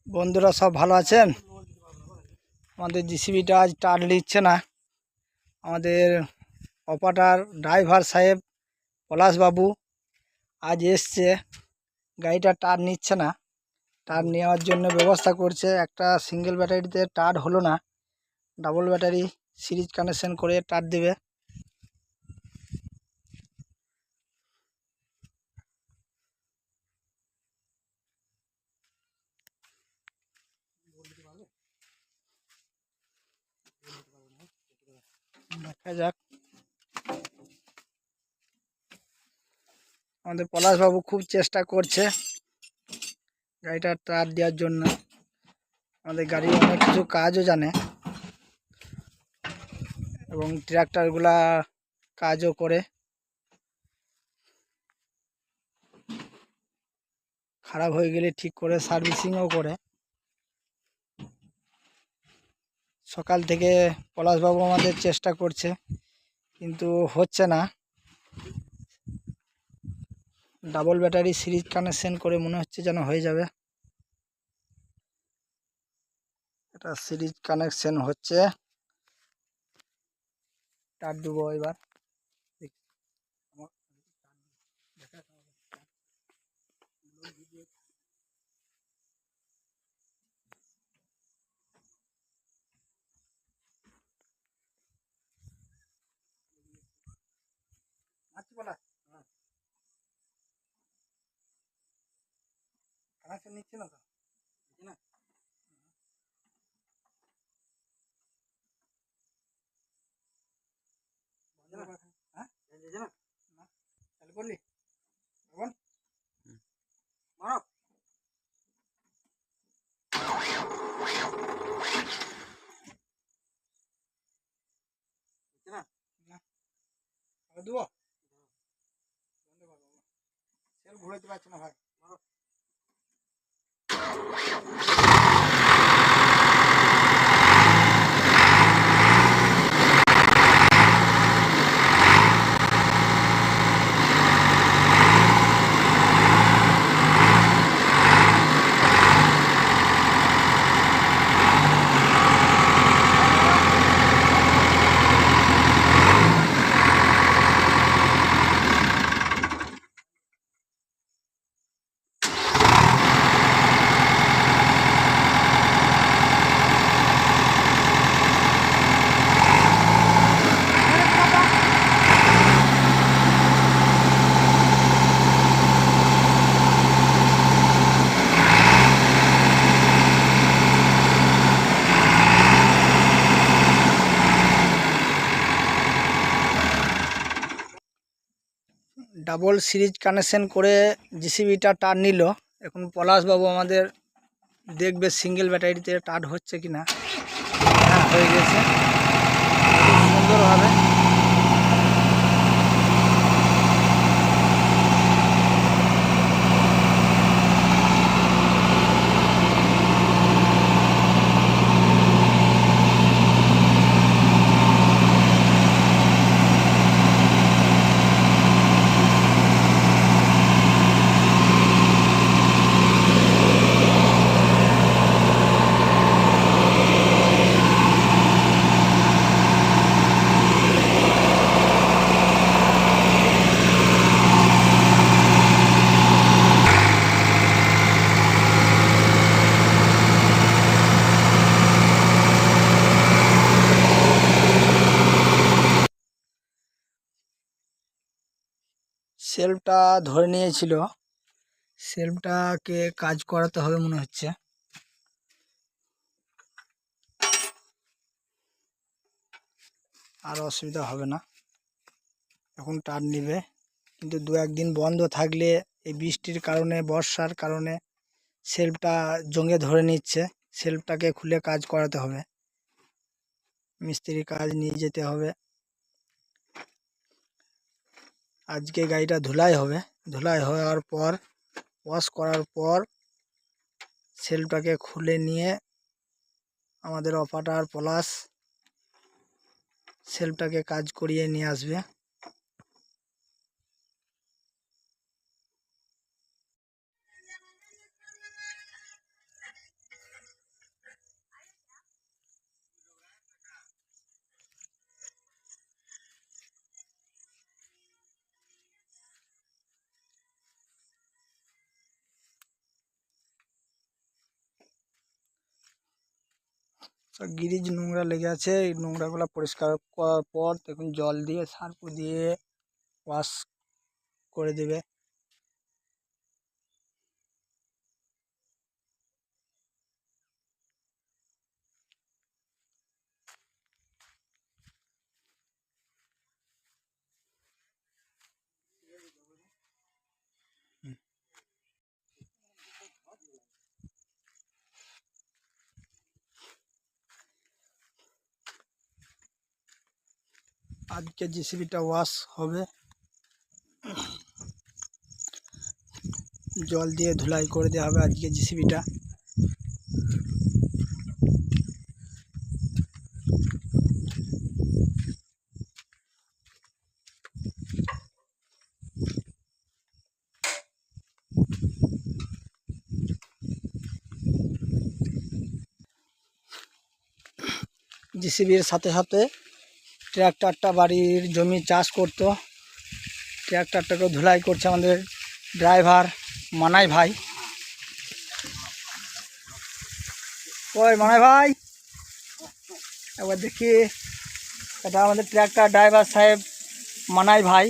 বন্ধুরা সব ভালো আছেন? আমাদের জিসিবিটা আজ টার নিচ্ছে না। আমাদের অপারেটর ড্রাইভার সাহেব পলাশবাবু আজ এসছে, গাড়িটা টার নিচ্ছে না। টার নেওয়ার জন্য ব্যবস্থা করছে। একটা সিঙ্গেল ব্যাটারিতে টার হলো না, ডাবল ব্যাটারি সিরিজ কানেকশন করে টার দেবে। দেখা যাক। আমাদের পলাশবাবু খুব চেষ্টা করছে গাড়িটা টার দেওয়ার জন্য। আমাদের গাড়ির অনেক কিছু কাজও জানে এবং ট্রাক্টরগুলা কাজও করে, খারাপ হয়ে গেলে ঠিক করে সার্ভিসিংও করে। সকাল থেকে পলাশবাবু আমাদের চেষ্টা করছে, কিন্তু হচ্ছে না। ডাবল ব্যাটারি সিরিজ কানেকশন করে মনে হচ্ছে যেন হয়ে যাবে। এটা সিরিজ কানেকশন হচ্ছে, তার দেবো এবার। কানেকশন নিচ্ছে না তো না, হ্যাঁ চালু করলি এখন মারো। দেবো সেল ঘুরাইতে পারছে না ভাই। ডাবল সিরিজ কানেকশন করে জিসিবিটা টার নিল। এখন পলাশবাবু আমাদের দেখবে সিঙ্গেল ব্যাটারিতে টার হচ্ছে কি না। হ্যাঁ, হয়ে গেছে খুব সুন্দরভাবে। সেলফটা ধরে নিয়েছিল, সেলফটাকে কাজ করাতে হবে মনে হচ্ছে। আর অসুবিধা হবে না, এখন টার নিবে। কিন্তু দু একদিন বন্ধ থাকলে এই বৃষ্টির কারণে, বর্ষার কারণে সেলফটা জঙে ধরে নিচ্ছে। সেলফটাকে খুলে কাজ করাতে হবে, মিস্ত্রি কাজ নিয়ে যেতে হবে। আজকে গাড়িটা ধুলাই হবে, ধুলাই হওয়ার পর ওয়াশ করার পর সেলফটাকে খুলে নিয়ে আমাদের অপারেটর পলাশ সেলফটাকে কাজ করিয়ে নিয়ে আসবে। সব গিরিজ নোংরা লেগে আছে, এই নোংরাগুলো পরিষ্কার করার পর দেখুন জল দিয়ে সার্ফ দিয়ে ওয়াশ করে দেবে। আজকে জিসিবিটা ওয়াশ হবে, জল দিয়ে ধুলাই করে দেওয়া হবে আজকে জিসিবিটা। জিসিবির সাথে সাথে ট্র্যাক্টরটা বাড়ির জমি চাষ করতো, ট্র্যাক্টরটাকে ধুলাই করছে আমাদের ড্রাইভার মানাই ভাই। ওই মানাই ভাই একবার দেখি, এটা আমাদের ট্র্যাক্টর ড্রাইভার সাহেব মানাই ভাই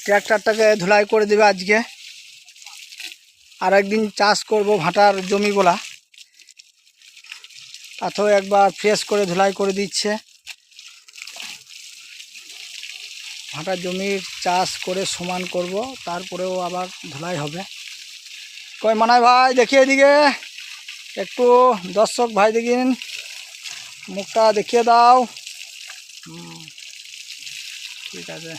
ট্র্যাক্টরটাকে ধুলাই করে দেবে আজকে। আর একদিন চাষ করব ভাটার জমিগুলা, তাতেও একবার ফ্রেশ করে ধুলাই করে দিচ্ছে। ভাটার জমির চাষ করে সমান করব, তারপরেও আবার ধুলাই হবে। কই মানাই ভাই দেখিয়ে এদিকে একটু, দর্শক ভাই দেখিন, মুখটা দেখিয়ে দাও। ঠিক আছে,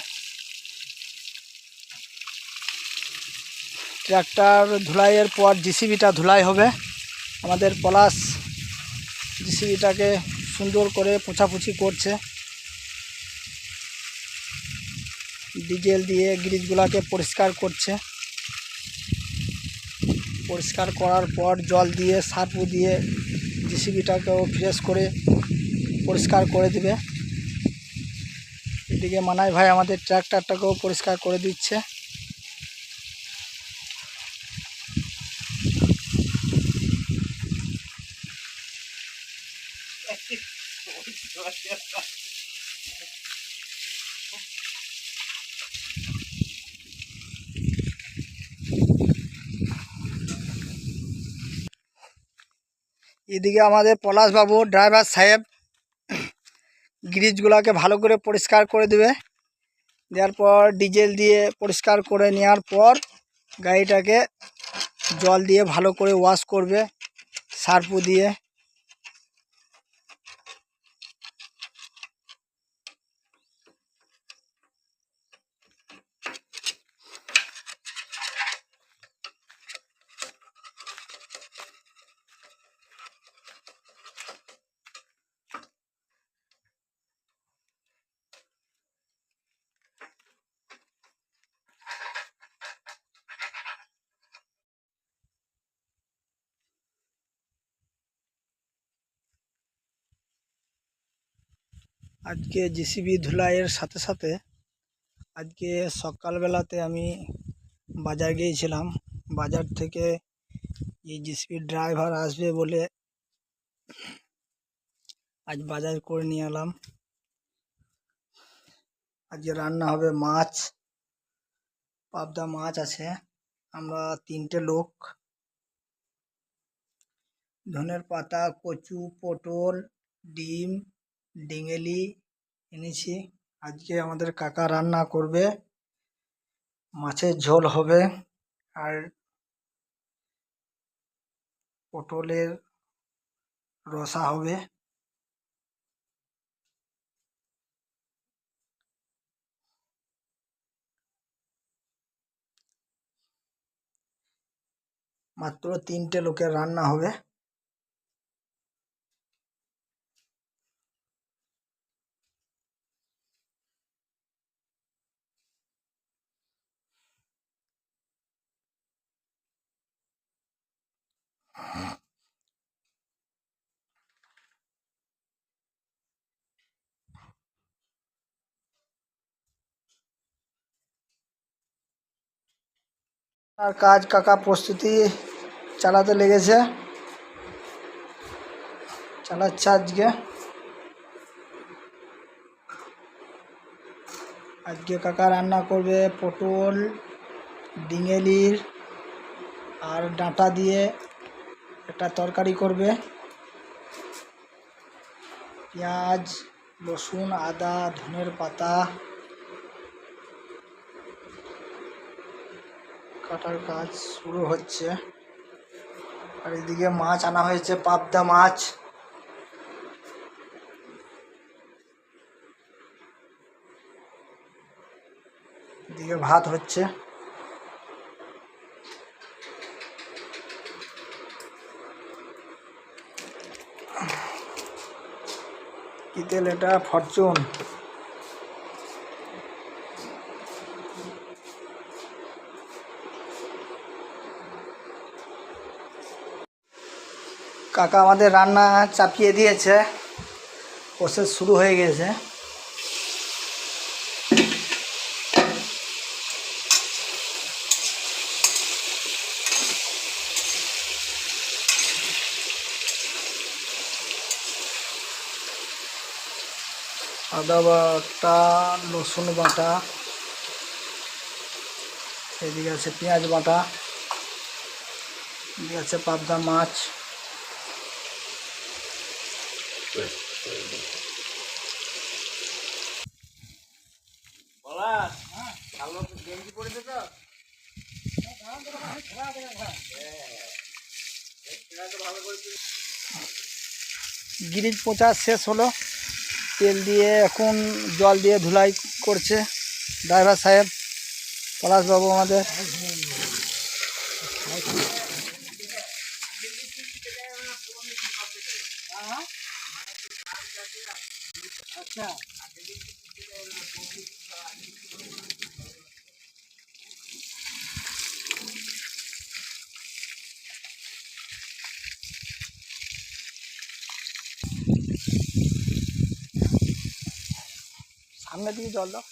ট্র্যাক্টর ধুলাইয়ের পর জিসিবিটা ধুলাই হবে। আমাদের পলাশ জিসিবিটাকে সুন্দর করে পোছাপুছি করছে, ডিজেল দিয়ে গ্রিজগুলোকে পরিষ্কার করছে। পরিষ্কার করার পর জল দিয়ে সার্ফ দিয়ে জিসিবিটাকেও ফ্রেশ করে পরিষ্কার করে দেবে। এদিকে মানাই ভাই আমাদের ট্র্যাক্টরটাকেও পরিষ্কার করে দিচ্ছে। এদিকে আমাদের পলাশবাবু ড্রাইভার সাহেব গ্রিজগুলোকে ভালো করে পরিষ্কার করে দেবে। দেওয়ার পর ডিজেল দিয়ে পরিষ্কার করে নেওয়ার পর গাড়িটাকে জল দিয়ে ভালো করে ওয়াশ করবে সার্ফ দিয়ে। আজকে জিসিবি ধুলাইয়ের সাথে সাথে আজকে সকালবেলাতে আমি বাজার গিয়েছিলাম। বাজার থেকে এই জিসিবির ড্রাইভার আসবে বলে আজ বাজার করে নিয়ে এলাম। আজকে রান্না হবে মাছ, পাবদা মাছ আছে। আমরা 3টে লোক। ধনের পাতা, কচু, পটল, ডিম, ডিঙেলি এনেছি। আজকে আমাদের কাকা রান্না করবে, মাছের ঝোল হবে আর পটলের রসা হবে। মাত্র 3টে লোকের রান্না হবে। আর কাজ কাকা প্রস্তুতি চালাতে লেগেছে, চালাচ্ছে আজকে কাকা রান্না করবে পটল, ডিঙেলির আর ডাঁটা দিয়ে একটা তরকারি করবে। পেঁয়াজ, রসুন, আদা, ধনের পাতা কাটার কাজ শুরু হচ্ছে। আর এদিকে মাছ আনা হয়েছে, পাবদা মাছ। এদিকে ভাত হচ্ছে। কি তেল এটা? ফরচুন। কাকা আমাদের রান্না চাপিয়ে দিয়েছে, প্রসেস শুরু হয়ে গেছে। আদা বাটা, রসুন বাটা, এদিকে আছে পেঁয়াজ বাটা, এদিকে আছে পাবদা মাছ। গিরিজ পোঁচা শেষ হলো, তেল দিয়ে এখন জল দিয়ে ধুলাই করছে ড্রাইভার সাহেব পলাশবাবু আমাদের। সামনে দিকে জল দাও।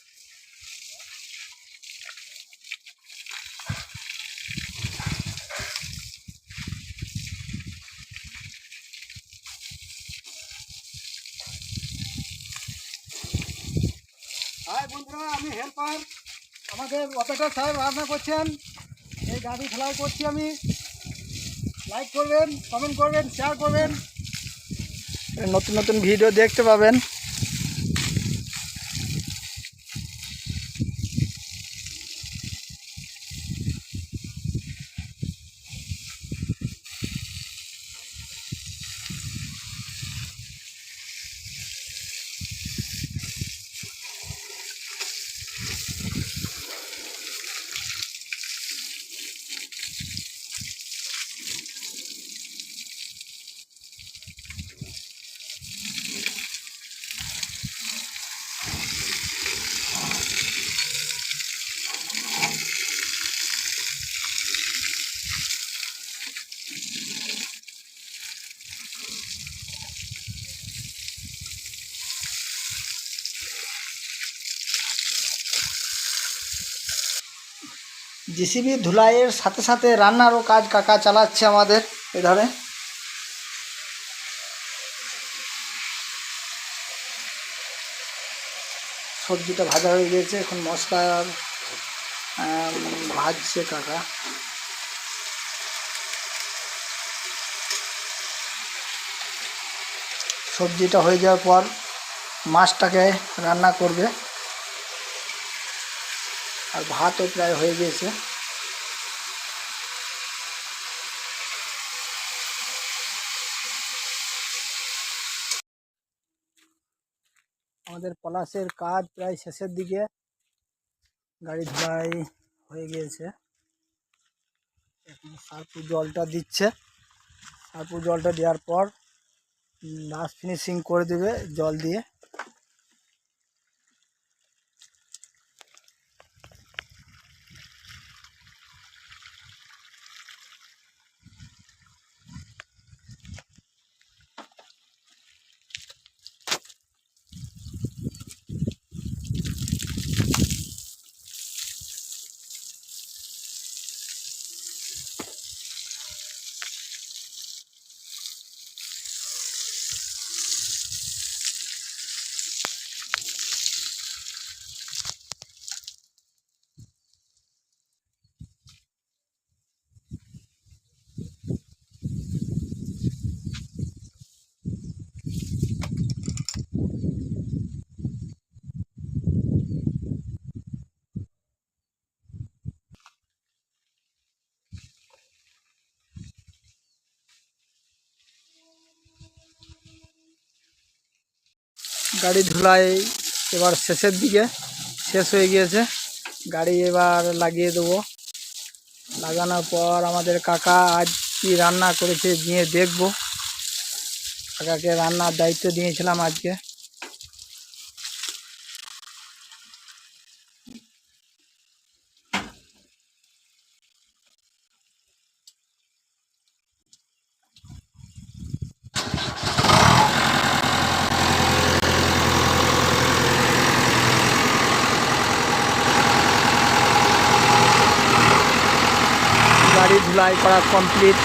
হাই বন্ধুরা, আমি হেল্পার, আমাদের অপারেটর সাহেব রান্না করছেন। এই গাড়ি ফ্লাই করছি আমি। লাইক করবেন, কমেন্ট করবেন, শেয়ার করবেন, নতুন নতুন ভিডিও দেখতে পাবেন। জেসিবি ধুলাইয়ের সাথে সাথে রান্নারও কাজ কাকা চালাচ্ছে আমাদের এধারে। সবজিটা ভাজা হয়ে গেছে, এখন মশলা ভাজছে কাকা। সবজিটা হয়ে যাওয়ার পর মাছটাকে রান্না করবে। আর ভাতও প্রায় হয়ে গেছে। আমাদের পলাশের কাজ প্রায় শেষের দিকে, গাড়ি ধোলাই হয়ে গিয়েছে। এখন সারপুর জলটা দিচ্ছে, সারপুর জলটা দেওয়ার পর লাস্ট ফিনিশিং করে দেবে জল দিয়ে। গাড়ি ধুলাই এবার শেষের দিকে, শেষ হয়ে গিয়েছে। গাড়ি এবার লাগিয়ে দেবো। লাগানোর পর আমাদের কাকা আজ কি রান্না করেছে নিয়ে দেখব। কাকাকে রান্নার দায়িত্ব দিয়েছিলাম আজকে। গাড়ি ধুলাই করা কমপ্লিট।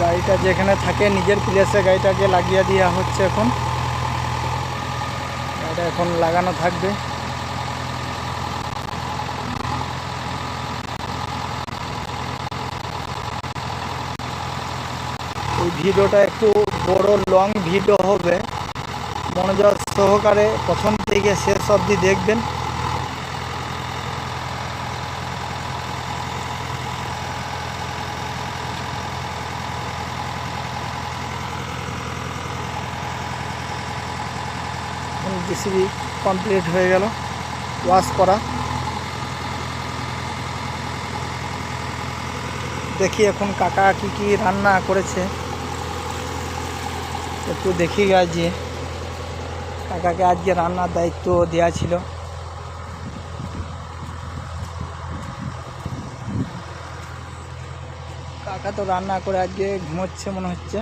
গাড়িটা যেখানে থাকে নিজের প্লেসে গাড়িটাকে লাগিয়ে দেওয়া হচ্ছে। এখন গাড়িটা এখন লাগানো থাকবে। এই ভিডিওটা একটু বড় লং ভিডিও হবে, মনোযোগ সহকারে প্রথম থেকে শেষ অবধি দেখবেন। জেসিবি কমপ্লিট হয়ে গেল ওয়াশ করা। দেখি এখন কাকা কি কি রান্না করেছে একটু দেখি। আজকে কাকাকে আজকে রান্নার দায়িত্ব দেওয়া ছিল। কাকা তো রান্না করে আজকে ঘুমোচ্ছে মনে হচ্ছে,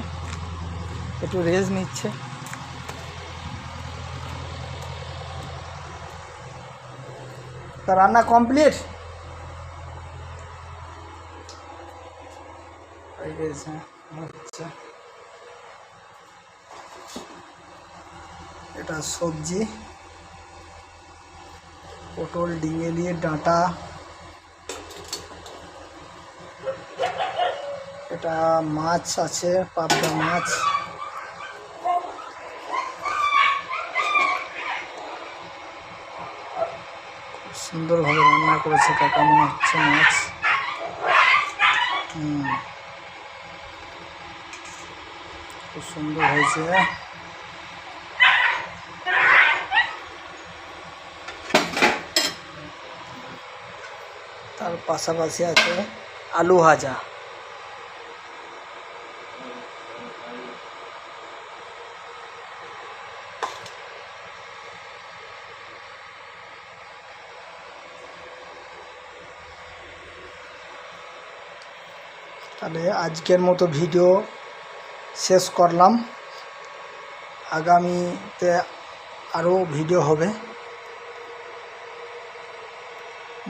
একটু রেস্ট নিচ্ছে। তা রান্না কমপ্লিট হয়ে গেছে হচ্ছে। এটা সবজি, পটল ডিঙে দিয়ে ডাঁটা, এটা মাছ আছে পাবদা মাছ, সুন্দরভাবে রান্না করেছে কাকা মনে হচ্ছে মাছ। খুব সুন্দর হয়েছে। তার পাশাপাশি আছে আলু ভাজা। তাহলে আজকের মতো ভিডিও শেষ করলাম। আগামীতে আরও ভিডিও হবে।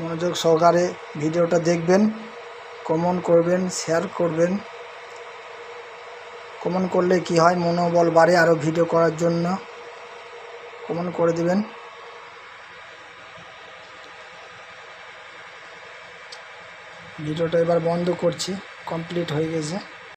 মনোযোগ সহকারে ভিডিওটা দেখবেন, কমেন্ট করবেন, শেয়ার করবেন। কমেন্ট করলে কি হয়, মনোবল বাড়ে আরও ভিডিও করার জন্য। কমেন্ট করে দিবেন। ভিডিওটা এবার বন্ধ করছি, কমপ্লিট হয়ে গেছে।